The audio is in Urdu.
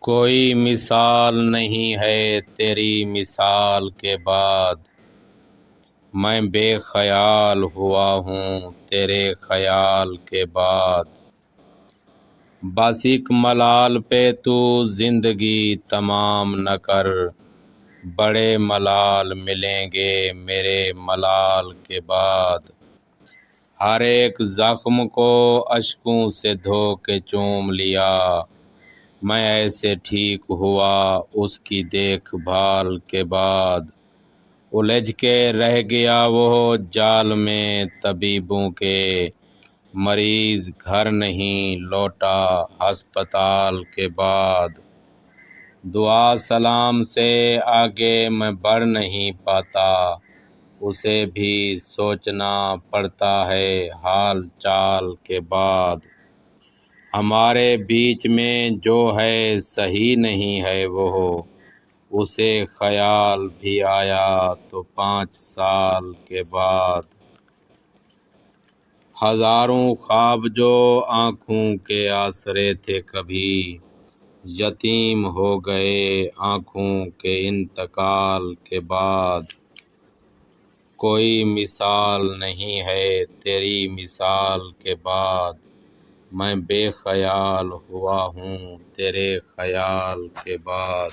کوئی مثال نہیں ہے تیری مثال کے بعد، میں بے خیال ہوا ہوں تیرے خیال کے بعد۔ بس ایک ملال پہ تو زندگی تمام نہ کر، بڑے ملال ملیں گے میرے ملال کے بعد۔ ہر ایک زخم کو اشکوں سے دھو کے چوم لیا، میں ایسے ٹھیک ہوا اس کی دیکھ بھال کے بعد۔ الجھ کے رہ گیا وہ جال میں طبیبوں کے، مریض گھر نہیں لوٹا ہسپتال کے بعد۔ دعا سلام سے آگے میں بڑھ نہیں پاتا، اسے بھی سوچنا پڑتا ہے حال چال کے بعد۔ ہمارے بیچ میں جو ہے صحیح نہیں ہے وہ، اسے خیال بھی آیا تو 5 سال کے بعد۔ ہزاروں خواب جو آنکھوں کے آسرے تھے کبھی، یتیم ہو گئے آنکھوں کے انتقال کے بعد۔ کوئی مثال نہیں ہے تیری مثال کے بعد، میں بے خیال ہوا ہوں تیرے خیال کے بعد۔